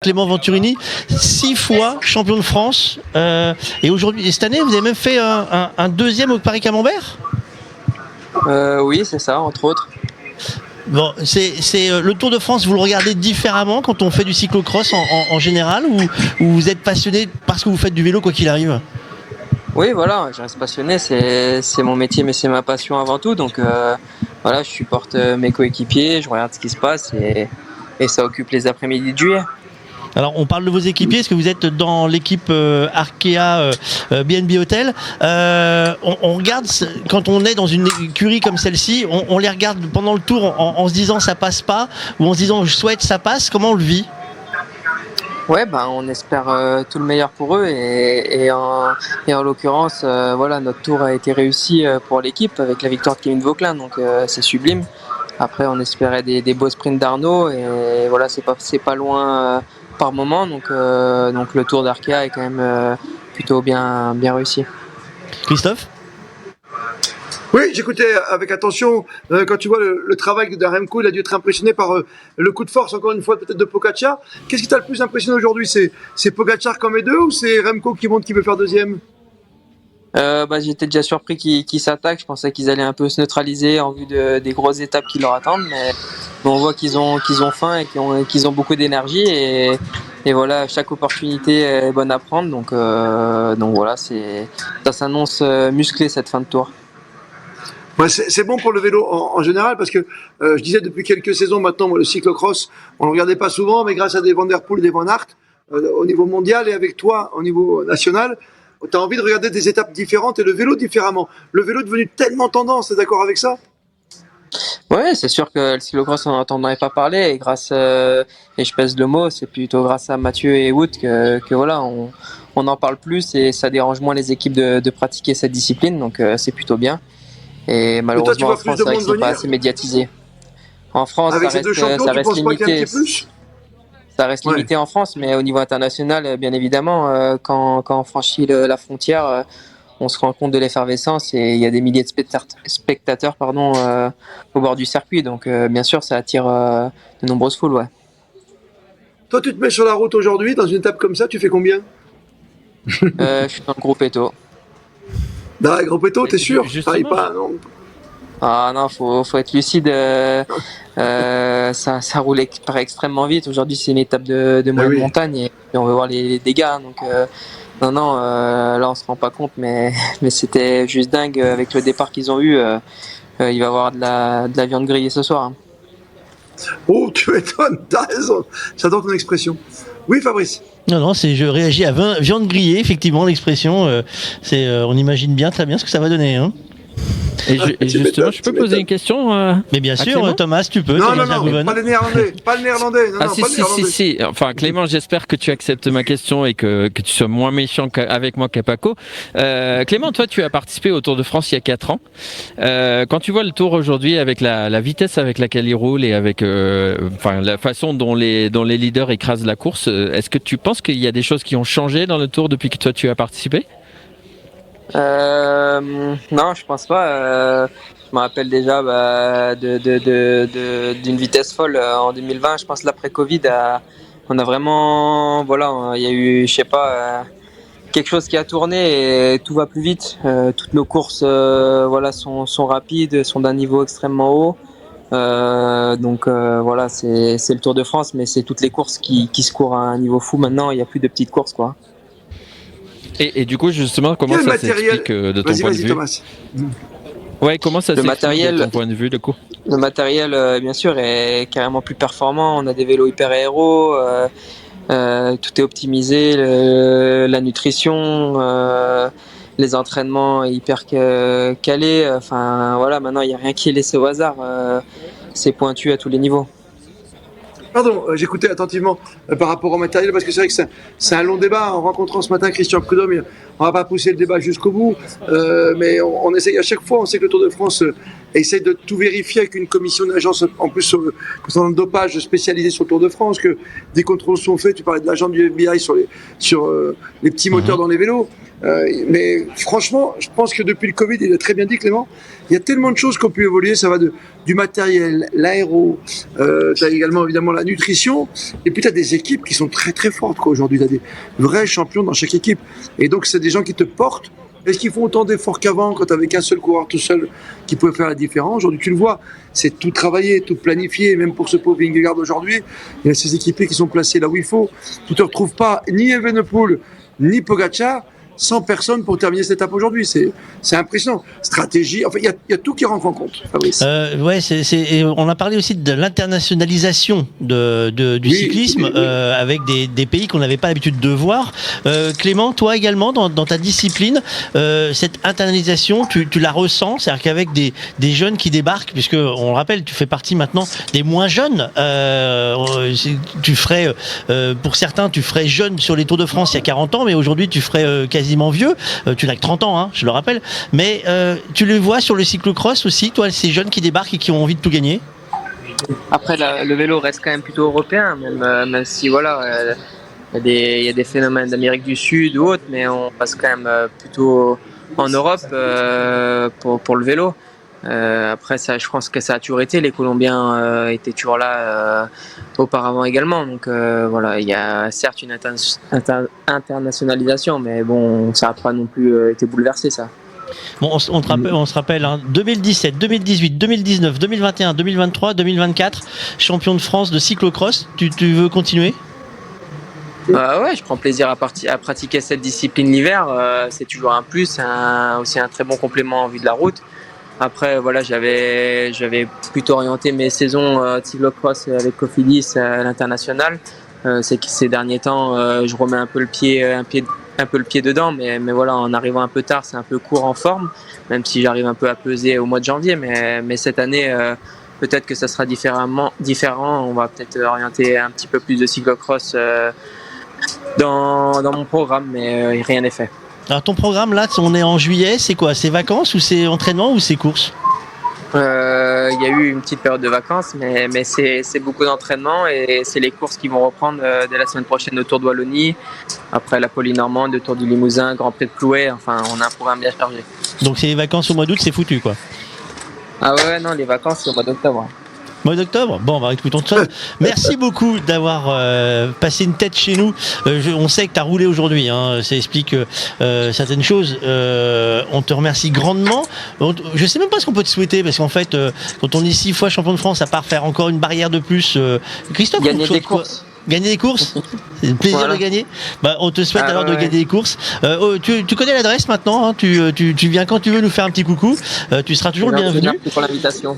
Clément Venturini, 6 fois champion de France. Et aujourd'hui, cette année, vous avez même fait un deuxième au Paris-Camembert ? Oui, c'est ça, entre autres. Bon, c'est le Tour de France, vous le regardez différemment quand on fait du cyclocross en général, ou vous êtes passionné parce que vous faites du vélo quoi qu'il arrive ? Oui, voilà, je reste passionné, c'est mon métier, mais c'est ma passion avant tout. Donc voilà, je supporte mes coéquipiers, je regarde ce qui se passe et ça occupe les après-midi de juillet. Alors on parle de vos équipiers, est-ce que vous êtes dans l'équipe Arkea BNB Hotel ? On regarde, quand on est dans une écurie comme celle-ci, on les regarde pendant le tour en se disant ça passe pas, ou en se disant je souhaite ça passe, comment on le vit ? Ouais, on espère tout le meilleur pour eux et en l'occurrence, voilà, notre tour a été réussi pour l'équipe avec la victoire de Kevin Vauquelin, donc c'est sublime. Après, on espérait des beaux sprints d'Arnaud et voilà, c'est pas loin par moment, donc le tour d'Arkea est quand même plutôt bien réussi. Christophe ? Oui, j'écoutais avec attention. Quand tu vois le travail de Remco, il a dû être impressionné par le coup de force, encore une fois, peut-être de Pogacar. Qu'est-ce qui t'a le plus impressionné aujourd'hui ? C'est Pogacar comme les deux ou c'est Remco qui montre qu'il veut faire deuxième ? J'étais déjà surpris qu'ils s'attaquent. Je pensais qu'ils allaient un peu se neutraliser en vue des grosses étapes qui leur attendent, mais on voit qu'ils ont faim et qu'ils ont beaucoup d'énergie et voilà, chaque opportunité est bonne à prendre. Donc voilà, ça s'annonce musclé cette fin de tour. Ouais, c'est bon pour le vélo en général parce que je disais depuis quelques saisons maintenant, le cyclocross, on le regardait pas souvent, mais grâce à des Van der Poel, des Van Aert, au niveau mondial et avec toi au niveau national, tu as envie de regarder des étapes différentes et le vélo différemment. Le vélo est devenu tellement tendance, t'es d'accord avec ça ? Ouais, c'est sûr que le cyclocross, on n'entendrait pas parler et et je pèse le mot, c'est plutôt grâce à Mathieu et Wout que voilà, on en parle plus et ça dérange moins les équipes de pratiquer cette discipline, donc c'est plutôt bien. Et malheureusement, en France, c'est pas assez médiatisé. En France, avec ça reste limité. Ça reste limité en France, mais au niveau international, bien évidemment, quand on franchit la frontière, on se rend compte de l'effervescence et il y a des milliers de spectateurs au bord du circuit. Donc, bien sûr, ça attire de nombreuses foules. Ouais. Toi, tu te mets sur la route aujourd'hui, dans une étape comme ça, tu fais combien ? Je suis dans le groupe Eto. Dans le groupe Eto, t'es sûr ? Pas, non. Ah non, faut être lucide. Ça roule extrêmement vite. Aujourd'hui, c'est une étape de moyenne montagne et on veut voir les dégâts. Donc là, on se rend pas compte, mais c'était juste dingue avec le départ qu'ils ont eu. Il va y avoir de la viande grillée ce soir. Hein. Oh, tu m'étonnes, t'as raison. J'adore ton expression. Oui, Fabrice. Non, je réagis à viande grillée, effectivement, l'expression. On imagine très bien ce que ça va donner. Hein. Et justement, je peux poser une question Mais bien sûr, Clément. Thomas, tu peux. Non, pas le néerlandais. Pas le néerlandais. Si. Enfin, Clément, j'espère que tu acceptes ma question et que tu sois moins méchant avec moi qu'à Paco. Clément, toi, tu as participé au Tour de France il y a 4 ans. Quand tu vois le Tour aujourd'hui avec la vitesse avec laquelle il roule et avec la façon dont les leaders écrasent la course, est-ce que tu penses qu'il y a des choses qui ont changé dans le Tour depuis que toi, tu as participé ? Non, je pense pas. Je me rappelle déjà d'une vitesse folle en 2020. Je pense l'après Covid, on a vraiment, voilà, il y a eu, je sais pas, quelque chose qui a tourné et tout va plus vite. Toutes nos courses, sont rapides, sont d'un niveau extrêmement haut. Voilà, c'est le Tour de France, mais c'est toutes les courses qui se courent à un niveau fou maintenant. Il n'y a plus de petites courses, quoi. Et du coup, justement, comment ça s'explique de ton point de vue ? Thomas. Ouais, comment ça s'explique de ton point de vue, du coup ? Le matériel, bien sûr, est carrément plus performant. On a des vélos hyper aéros, tout est optimisé, la nutrition, les entraînements hyper calés. Enfin, voilà, maintenant, il n'y a rien qui est laissé au hasard. C'est pointu à tous les niveaux. Pardon, j'écoutais attentivement par rapport au matériel, parce que c'est vrai que c'est un long débat. En rencontrant ce matin Christian Prudhomme, on va pas pousser le débat jusqu'au bout, mais on essaye à chaque fois. On sait que le Tour de France essaie de tout vérifier avec une commission d'agence, en plus concernant le dopage spécialisée sur le Tour de France, que des contrôles sont faits. Tu parlais de l'agent du FBI sur les petits moteurs dans les vélos. Mais franchement, je pense que depuis le Covid, il a très bien dit Clément, il y a tellement de choses qui ont pu évoluer. Ça va du matériel, l'aéro, tu as également évidemment la nutrition, et puis tu as des équipes qui sont très très fortes aujourd'hui. Tu as des vrais champions dans chaque équipe, et donc c'est des gens qui te portent. Est-ce qu'ils font autant d'efforts qu'avant, quand tu n'avais qu'un seul coureur tout seul qui pouvait faire la différence? Aujourd'hui, tu le vois, c'est tout travaillé, tout planifié. Même pour ce pauvre Vingegaard aujourd'hui, il y a ces équipiers qui sont placés là où il faut. Tu ne te retrouves pas ni Evenepoel, ni Pogacar, 100 personnes pour terminer cette étape aujourd'hui. C'est impressionnant. Stratégie, enfin, il y a tout qui rentre en compte, Fabrice. Ouais, et on a parlé aussi de l'internationalisation du cyclisme, avec des pays qu'on n'avait pas l'habitude de voir. Clément, toi également, dans ta discipline, cette internationalisation, tu la ressens, c'est-à-dire qu'avec des jeunes qui débarquent, puisque on le rappelle, tu fais partie maintenant des moins jeunes. Tu ferais, pour certains, tu ferais jeune sur les Tours de France il y a 40 ans, mais aujourd'hui tu ferais quasiment vieux. Tu n'as que 30 ans, hein, je le rappelle. Mais tu les vois sur le cyclocross aussi, toi, ces jeunes qui débarquent et qui ont envie de tout gagner? Après, le vélo reste quand même plutôt européen, même si voilà, il y a des phénomènes d'Amérique du Sud ou autres, mais on passe quand même plutôt en Europe pour le vélo. Après, ça, je pense que ça a toujours été. Les Colombiens étaient toujours là auparavant également. Donc voilà, il y a certes une internationalisation, mais bon, ça n'a pas non plus été bouleversé, ça. Bon, on se rappelle, hein, 2017, 2018, 2019, 2021, 2023, 2024, champion de France de cyclocross. Tu veux continuer? Ouais, je prends plaisir à pratiquer cette discipline l'hiver. C'est toujours un plus, aussi un très bon complément en vue de la route. Après, voilà, j'avais plutôt orienté mes saisons cyclocross avec Cofidis à l'international. C'est que ces derniers temps, je remets un peu le pied dedans, mais voilà, en arrivant un peu tard, c'est un peu court en forme, même si j'arrive un peu à peser au mois de janvier. Mais cette année, peut-être que ça sera différent. On va peut-être orienter un petit peu plus de cyclocross dans mon programme, mais rien n'est fait. Alors ton programme là, on est en juillet, c'est quoi? C'est vacances ou c'est entraînement ou c'est course? Il y a eu une petite période de vacances, mais c'est beaucoup d'entraînement et c'est les courses qui vont reprendre dès la semaine prochaine, le Tour de Wallonie, après la Poly-Normande, le Tour du Limousin, Grand Prix de Plouay. Enfin, on a un programme bien chargé. Donc c'est les vacances au mois d'août, c'est foutu quoi? Ah ouais, non, les vacances c'est au mois d'octobre. Mois d'octobre? Bon, bah écoutons tout ça. Merci beaucoup d'avoir passé une tête chez nous. On sait que tu as roulé aujourd'hui, hein, ça explique certaines choses. On te remercie grandement. Je sais même pas ce qu'on peut te souhaiter, parce qu'en fait, quand on est 6 fois champion de France, à part faire encore une barrière de plus, Christophe, gagner des courses. Gagner des courses, c'est le plaisir de gagner. Bah, on te souhaite alors de gagner des courses. Tu connais l'adresse maintenant, hein, tu viens quand tu veux nous faire un petit coucou. Tu seras toujours le bienvenu. Merci pour l'invitation.